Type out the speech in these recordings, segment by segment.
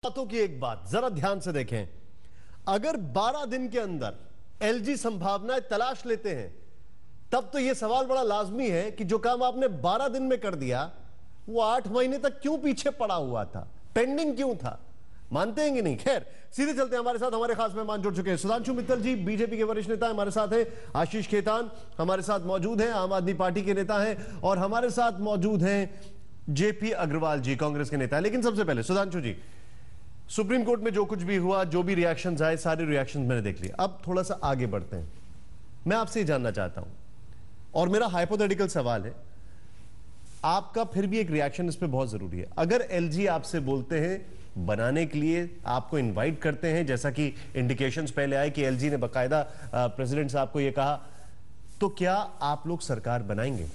बातों की एक बात जरा ध्यान से देखें। अगर 12 दिन के अंदर एलजी संभावनाएं तलाश लेते हैं तब तो यह सवाल बड़ा लाजमी है कि जो काम आपने 12 दिन में कर दिया वो 8 महीने तक क्यों पीछे पड़ा हुआ था, पेंडिंग क्यों था? मानते हैं कि नहीं? खैर, सीधे चलते हैं। हमारे साथ हमारे खास मेहमान जुड़ चुके हैं। सुधांशु मित्तल जी बीजेपी के वरिष्ठ नेता हमारे साथ हैं। आशीष खेतान हमारे साथ मौजूद हैं, आम आदमी पार्टी के नेता हैं। और हमारे साथ मौजूद हैं जेपी अग्रवाल जी, कांग्रेस के नेता। लेकिन सबसे पहले सुधांशु जी, सुप्रीम कोर्ट में जो कुछ भी हुआ, जो भी रिएक्शंस आए, सारे रिएक्शंस मैंने देख लिए। अब थोड़ा सा आगे बढ़ते हैं। मैं आपसे ये जानना चाहता हूं और मेरा हाइपोथेटिकल सवाल है, आपका फिर भी एक रिएक्शन इस पे बहुत जरूरी है। अगर एलजी आपसे बोलते हैं बनाने के लिए, आपको इनवाइट करते हैं, जैसा कि इंडिकेशंस पहले आए कि एलजी ने बकायदा प्रेसिडेंट साहब को यह कहा, तो क्या आप लोग सरकार बनाएंगे?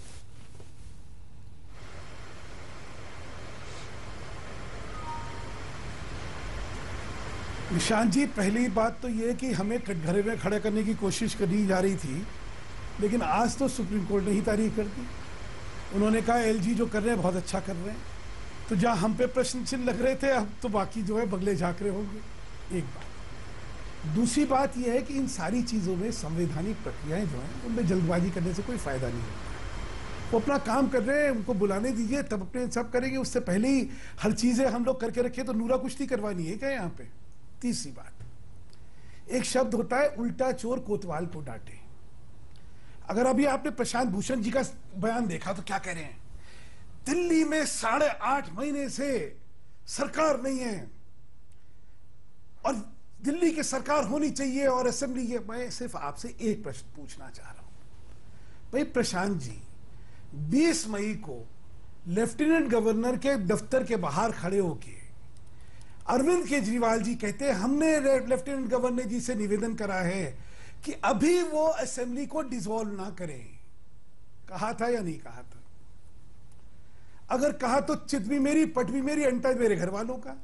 निशांत जी, पहली बात तो यह कि हमें कटघरे में खड़े करने की कोशिश करी जा रही थी, लेकिन आज तो सुप्रीम कोर्ट ने ही तारीफ कर दी। उन्होंने कहा एलजी जो कर रहे हैं बहुत अच्छा कर रहे हैं। तो जहां हम पे प्रश्न चिन्ह लग रहे थे, अब तो बाकी जो है बगले झांक रहे होंगे। एक बात। दूसरी बात यह है कि इन सारी चीज़ों में संवैधानिक प्रक्रियाएं जो हैं उनमें जल्दबाजी करने से कोई फायदा नहीं होता। वो अपना काम कर रहे हैं, उनको बुलाने दीजिए, तब अपने सब करेंगे। उससे पहले ही हर चीज़ें हम लोग करके रखे तो नूरा कुश्ती करवानी है क्या यहाँ पे? तीसरी बात, एक शब्द होता है उल्टा चोर कोतवाल को डांटे। अगर अभी आपने प्रशांत भूषण जी का बयान देखा तो क्या कह रहे हैं? दिल्ली में 8.5 महीने से सरकार नहीं है और दिल्ली की सरकार होनी चाहिए और असेंबली ये। मैं सिर्फ आपसे एक प्रश्न पूछना चाह रहा हूं। भाई प्रशांत जी, 20 मई को लेफ्टिनेंट गवर्नर के दफ्तर के बाहर खड़े होके अरविंद केजरीवाल जी कहते हैं हमने लेफ्टिनेंट गवर्नर जी से निवेदन करा है कि अभी वो असेंबली को डिसॉल्व ना करें। कहा था या नहीं कहा था? अगर कहा तो चित भी मेरी, पट भी मेरी, अंटा मेरे घर वालों का।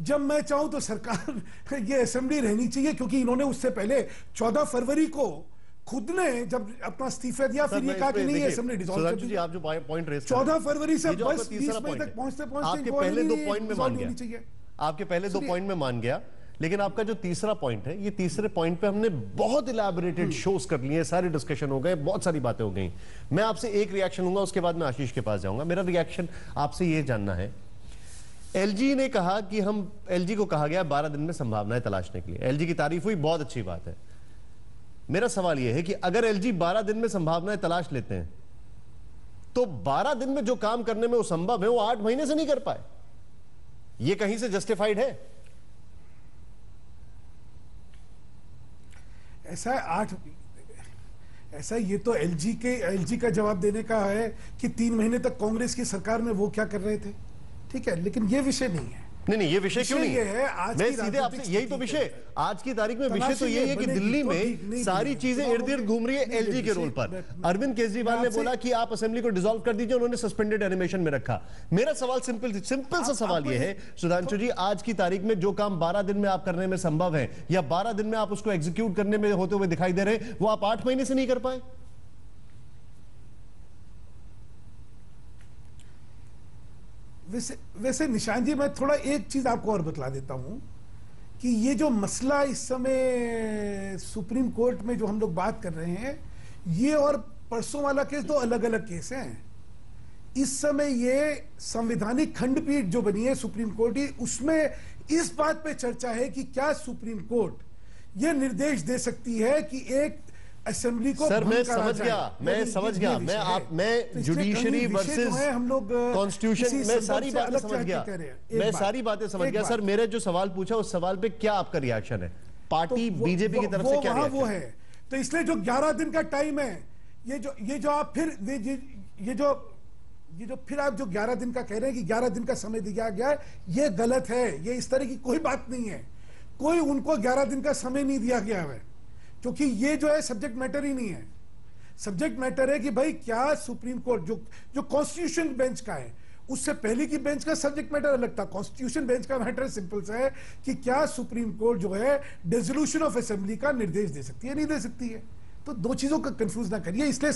जब मैं चाहूं तो सरकार ये असेंबली रहनी चाहिए, क्योंकि इन्होंने उससे पहले 14 फरवरी को खुद ने जब अपना इस्तीफा दिया फिर ये कहा कि नहीं असेंबली डिसॉल्व कर दी। आप जो पॉइंट रेज 14 फरवरी से बस 20 मई तक पहुंचते पहुंचते आपके पहले 2 पॉइंट में मान गया, आपके पहले 2 पॉइंट में मान गया, लेकिन आपका जो तीसरा पॉइंट है, ये तीसरे पॉइंट पे हमने बहुत इलैबोरेटेड शोज कर लिए, सारे डिस्कशन हो गए, बहुत सारी बातें हो गई। मैं आपसे एक रिएक्शन लूंगा, उसके बाद मैं आशीष के पास जाऊंगा। मेरा रिएक्शन आपसे ये जानना है, एलजी ने कहा कि हम, एलजी को कहा गया 12 दिन में संभावनाएं तलाशने के लिए। एलजी की तारीफ हुई, बहुत अच्छी बात है। मेरा सवाल यह है कि अगर एलजी 12 दिन में संभावनाएं तलाश लेते हैं तो 12 दिन में जो काम करने में वो संभव है वो 8 महीने से नहीं कर पाए। ये कहीं से जस्टिफाइड है? ऐसा ये तो एलजी का जवाब देने का है कि 3 महीने तक कांग्रेस की सरकार में वो क्या कर रहे थे। ठीक है, लेकिन ये विषय नहीं है। नहीं, ये विषय क्यों नहीं है? आज मैं सीधे आपसे यही तो विषय, आज की तारीख में विषय तो यही है कि दिल्ली में सारी चीजें इर्द गिर्द घूम रही है एलजी के रोल पर। अरविंद केजरीवाल ने बोला कि आप असेंबली को डिसॉल्व कर दीजिए, उन्होंने सस्पेंडेड एनिमेशन में रखा। मेरा सवाल सिंपल सा सवाल यह है सुधांशु जी, आज की तारीख में जो काम 12 दिन में आप करने में संभव है या 12 दिन में आप उसको एग्जीक्यूट करने में होते हुए दिखाई दे रहे हैं, वो आप 8 महीने से नहीं कर पाए? वैसे निशांत जी, मैं थोड़ा एक चीज आपको और बतला देता हूं कि ये जो मसला इस समय सुप्रीम कोर्ट में जो हम लोग बात कर रहे हैं, ये और परसों वाला केस 2 अलग अलग केस हैं। इस समय ये संवैधानिक खंडपीठ जो बनी है सुप्रीम कोर्ट की, उसमें इस बात पे चर्चा है कि क्या सुप्रीम कोर्ट ये निर्देश दे सकती है कि एक असेंबली को सर मैं समझ गया, मैं जुडिशरी वर्सेस हम लोग कॉन्स्टिट्यूशन, मैं सारी बातें समझ गया, मैं सारी बातें समझ गया। सर मेरे जो सवाल पूछा उस सवाल पे क्या आपका रिएक्शन है? पार्टी बीजेपी की तरफ से क्या रिएक्शन वो है? तो इसलिए जो 11 दिन का टाइम है, ये जो आप फिर फिर आप जो 11 दिन का कह रहे हैं कि 11 दिन का समय दिया गया है, ये गलत है। ये इस तरह की कोई बात नहीं है। कोई उनको 11 दिन का समय नहीं दिया गया है, क्योंकि ये जो है सब्जेक्ट मैटर ही नहीं है। सब्जेक्ट मैटर है कि भाई क्या सुप्रीम कोर्ट जो कॉन्स्टिट्यूशन बेंच का है, उससे पहले की बेंच का सब्जेक्ट मैटर अलग था। कॉन्स्टिट्यूशन बेंच का मैटर सिंपल सा है कि क्या सुप्रीम कोर्ट जो है डिसोल्यूशन ऑफ असेंबली का निर्देश दे सकती है, नहीं दे सकती है। तो 2 चीजों का कंफ्यूज ना करिए। इसलिए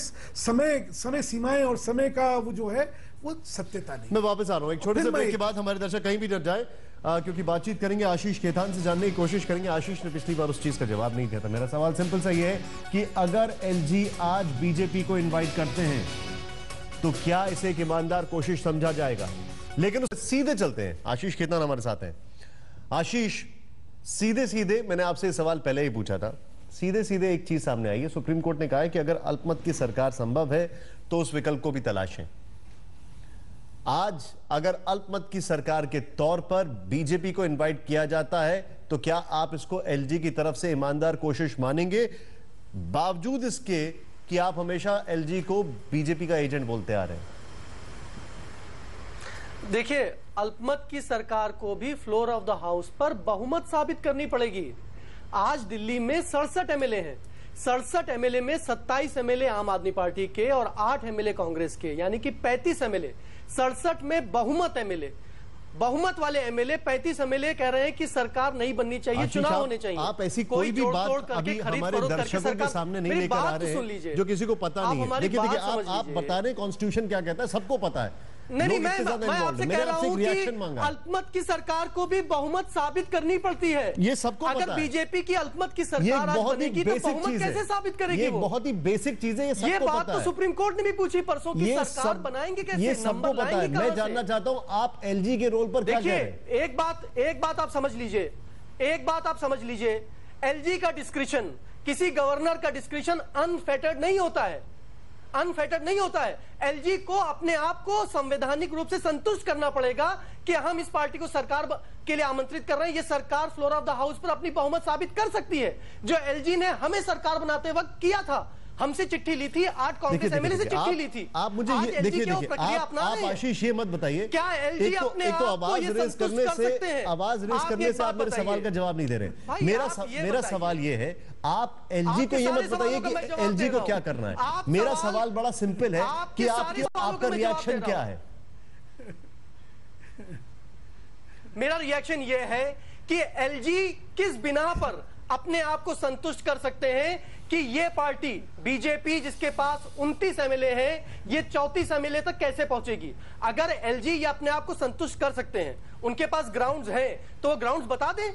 समय सीमाएं और समय का वो जो है वो सत्यता नहीं। मैं वापस आ रहा हूं एक छोटे से ब्रेक के बाद, हमारे दर्शक कहीं भी डर जाए। क्योंकि बातचीत करेंगे आशीष खेतान से, जानने की कोशिश करेंगे। आशीष ने पिछली बार उस चीज का जवाब नहीं दिया था। मेरा सवाल सिंपल सा ये है कि अगर एलजी आज बीजेपी को इनवाइट करते हैं तो क्या इसे एक ईमानदार कोशिश समझा जाएगा? लेकिन सीधे चलते हैं, आशीष खेतान हमारे साथ हैं। आशीष, सीधे सीधे मैंने आपसे सवाल पहले ही पूछा था, सीधे सीधे एक चीज सामने आई है। सुप्रीम कोर्ट ने कहा है कि अगर अल्पमत की सरकार संभव है तो उस विकल्प को भी तलाशें। आज अगर अल्पमत की सरकार के तौर पर बीजेपी को इनवाइट किया जाता है तो क्या आप इसको एलजी की तरफ से ईमानदार कोशिश मानेंगे, बावजूद इसके कि आप हमेशा एलजी को बीजेपी का एजेंट बोलते आ रहे हैं? देखिए, अल्पमत की सरकार को भी फ्लोर ऑफ द हाउस पर बहुमत साबित करनी पड़ेगी। आज दिल्ली में 67 एमएलए हैं। 67 एमएलए में 27 एमएलए आम आदमी पार्टी के और 8 एमएलए कांग्रेस के, यानी कि 35 एमएलए। 67 में बहुमत एमएलए, बहुमत वाले एमएलए 35 एमएलए कह रहे हैं कि सरकार नहीं बननी चाहिए, चुनाव होने चाहिए। आप ऐसी कोई भी बात अभी हमारे दर्शकों के सामने नहीं लेकर आ रहे हैं जो किसी को पता नहीं है। देखिए आप बता रहे हैं कॉन्स्टिट्यूशन क्या कहता है, सबको पता है। नहीं, मैं आपसे कह रहा हूं कि अल्पमत की सरकार को भी बहुमत साबित करनी पड़ती है। ये सबको पता है। अगर बीजेपी की अल्पमत की सरकार आज बनेगी तो बहुमत कैसे साबित करेगी? ये बहुत ही बेसिक चीज है, ये सबको पता है। ये बात तो सुप्रीम कोर्ट ने भी पूछी परसों की सरकार बनाएंगे कैसे? ये सबको पता है। मैं जानना चाहता हूं आप एलजी के रोल पर क्या कह रहे हैं? एक बात आप समझ लीजिए, एक बात आप समझ लीजिए, एलजी का डिस्क्रिशन, किसी गवर्नर का डिस्क्रिशन अनफेटर्ड नहीं होता है, अनफेटर्ड नहीं होता है। एलजी को अपने आप को संवैधानिक रूप से संतुष्ट करना पड़ेगा कि हम इस पार्टी को सरकार के लिए आमंत्रित कर रहे हैं। ये सरकार फ्लोर ऑफ द हाउस पर अपनी बहुमत साबित कर सकती है, जो एलजी ने हमें सरकार बनाते वक्त किया था। हमसे चिट्ठी ली थी, 8 कांग्रेस एमएलए से चिट्ठी ली थी। आप मुझे ये देखिए, आप आशीष ये मत बताइए, क्या एलजी अपने आप को आवाज रेज करने से आप मेरे सवाल का जवाब नहीं दे रहे। मेरा सवाल ये है, आप एलजी को ये मत बताइए कि एलजी को क्या करना है। मेरा सवाल बड़ा सिंपल है कि आपका रिएक्शन क्या है? मेरा रिएक्शन ये है कि एलजी किस बिना पर अपने आप को संतुष्ट कर सकते हैं कि ये पार्टी बीजेपी, जिसके पास 29 एमएलए हैं, ये 34 एमएलए तक कैसे पहुंचेगी? अगर एलजी ये अपने आप को संतुष्ट कर सकते हैं, उनके पास ग्राउंड्स हैं, तो वो ग्राउंड्स बता दें,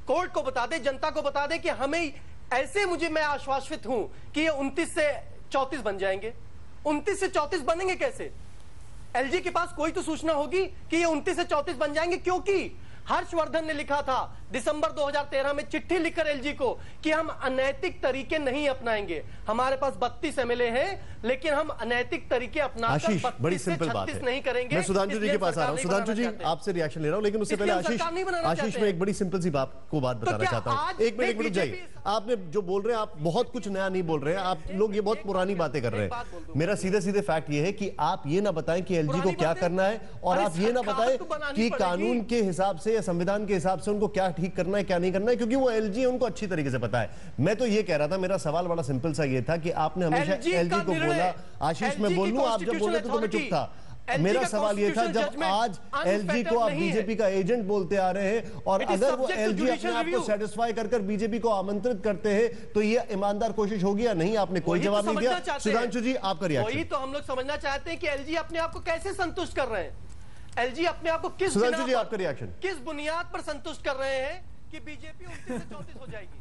कोर्ट को बता दें, जनता को बता दें कि हमें ऐसे, मैं आश्वासित हूं कि ये 29 से 34 बन जाएंगे। 29 से 34 बनेंगे कैसे? एलजी के पास कोई तो सूचना होगी कि ये 29 से 34 बन जाएंगे, क्योंकि हर्षवर्धन ने लिखा था दिसंबर 2013 में चिट्ठी लिखकर एलजी को कि हम अनैतिक तरीके नहीं अपनाएंगे। हमारे पास 32 एमएलए हैं, लेकिन हम अनैतिक तरीके अपनाकर बड़ी सिंपल बात है, नहीं करेंगे। मैं सुधांशु जी के पास आ रहा हूं। सुधांशु जी, आपसे रिएक्शन ले रहा हूं, लेकिन उससे पहले आशीष में एक बड़ी सिंपल सी बात बताना चाहता हूं। एक मिनट जाइए। आपने जो बोल रहे हैं, आप बहुत कुछ नया नहीं बोल रहे हैं, आप लोग ये बहुत पुरानी बातें कर रहे हैं। मेरा सीधे सीधे फैक्ट ये है कि आप ये ना बताएं कि एलजी को क्या करना है, और आप ये ना बताएं कि कानून के हिसाब से या संविधान के हिसाब से उनको क्या ठीक करना है, क्या नहीं करना है, क्योंकि वो एलजी है, उनको अच्छी तरीके से पता है। मैं तो ये कह रहा था, मेरा सवाल बड़ा सिंपल सा ये था कि आपने हमेशा एलजी को बोला। आशीष, मैं बोल लूं, आप जब बोले तो मैं चुप था। मेरा सवाल ये था, जब आज एलजी को आप बीजेपी का एजेंट बोलते आ रहे हैं, और अगर वो एलजी अपने आप को सेटिस्फाई कर बीजेपी को आमंत्रित करते हैं, तो ये ईमानदार कोशिश होगी या नहीं? आपने कोई जवाब नहीं दिया। सुधांशु जी, आपका रिएक्शन? वही तो हम लोग समझना चाहते हैं कि एलजी अपने आप को कैसे संतुष्ट कर रहे हैं। एलजी अपने आप को किस बुनियाद पर संतुष्ट कर रहे हैं कि बीजेपी 29 से 34 हो जाएगी?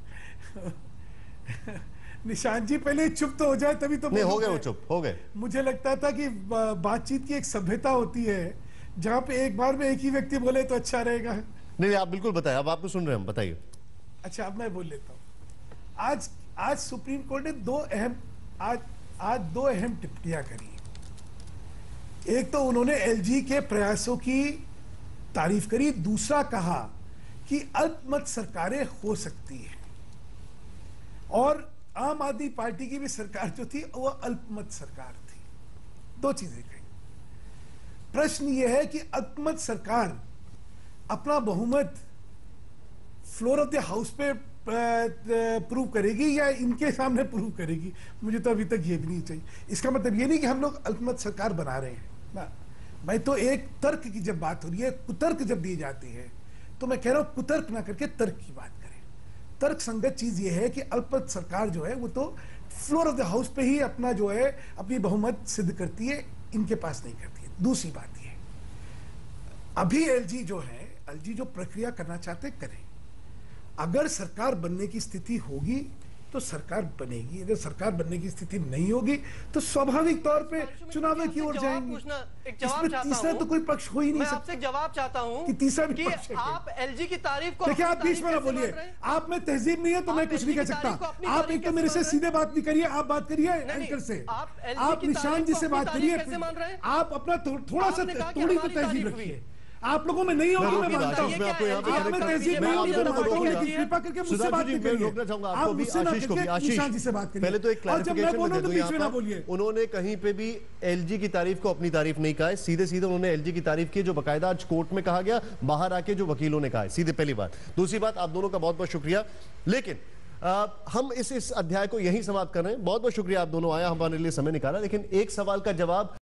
निशांत जी, पहले चुप तो हो जाए, तभी तो। नहीं, हो गए, वो चुप हो गए। मुझे लगता था कि बातचीत की एक सभ्यता होती है जहां पे एक बार में एक ही व्यक्ति बोले तो अच्छा रहेगा। नहीं, आप बिल्कुल बताएं, अब आपको सुन रहे हैं हम, बताइए। अच्छा, अब मैं बोल लेता हूं। आज सुप्रीम कोर्ट ने दो अहम टिप्पणियां करी। एक तो उन्होंने एलजी के प्रयासों की तारीफ करी, दूसरा कहा कि अल्पमत सरकारें हो सकती हैं, और आम आदमी पार्टी की भी सरकार जो थी वो अल्पमत सरकार थी। दो चीजें कही। प्रश्न यह है कि अल्पमत सरकार अपना बहुमत फ्लोर ऑफ द हाउस पे प्रूव करेगी या इनके सामने प्रूव करेगी? मुझे तो अभी तक ये भी नहीं चाहिए। इसका मतलब ये नहीं कि हम लोग अल्पमत सरकार बना रहे हैं ना। मैं तो एक तर्क की जब बात हो रही है, कुतर्क जब दी जाती है, तो मैं कह रहा हूं कुतर्क ना करके तर्क की बात करें। तर्क संगत चीज ये है कि अल्पमत सरकार जो है वो तो फ्लोर ऑफ द हाउस पे ही अपना जो है अपनी बहुमत सिद्ध करती है, इनके पास नहीं करती है। दूसरी बात ये, अभी एलजी जो है एलजी जो प्रक्रिया करना चाहते करें। अगर सरकार बनने की स्थिति होगी तो सरकार बनेगी, अगर सरकार बनने की स्थिति नहीं होगी तो स्वाभाविक तौर पे चुनाव की ओर जाएंगे। इसमें तीसरा तो कोई पक्ष हो ही नहीं सकता। आपसे एक जवाब चाहता हूं कि तीसरा भी कि पक्ष है। आप एलजी की तारीफ को देखिए, आप बीच में ना बोलिए। आप में तहजीब नहीं है तो मैं कुछ नहीं कह सकता। आप एक तो मेरे से सीधे बात नहीं करिए, आप बात करिए एंकर से, आप निशान जी से बात करिए। आप अपना थोड़ा सा थोड़ी तो तहजीब रखिए। आप लोगों में नहीं होगी, मैं मानता हूं। आप में तहजीब नहीं होगी, मैं मानता हूं, लेकिन कृपा करके मुझसे बात नहीं करिए। रोकना चाहूंगा आप आपको भी, मुझसे ना आशीष को भी। करके निशान जी से बात करिए। पहले तो एक और जब मैं क्लैरिफिकेशन बोलूं दे तो दूं बीच में ना यहाँ बोलिए। पर। उन्होंने कहीं पे भी एलजी की तारीफ को अपनी तारीफ नहीं कहा है, सीधे सीधे उन्होंने एलजी की तारीफ की जो बकायदा आज कोर्ट में कहा गया, बाहर आके जो वकीलों ने कहा है, सीधे पहली बात। दूसरी बात, आप दोनों का बहुत बहुत शुक्रिया। लेकिन हम इस अध्याय को यहीं समाप्त कर रहे हैं। बहुत बहुत शुक्रिया, आप दोनों आया, हमारे लिए समय निकाला। लेकिन एक सवाल का जवाब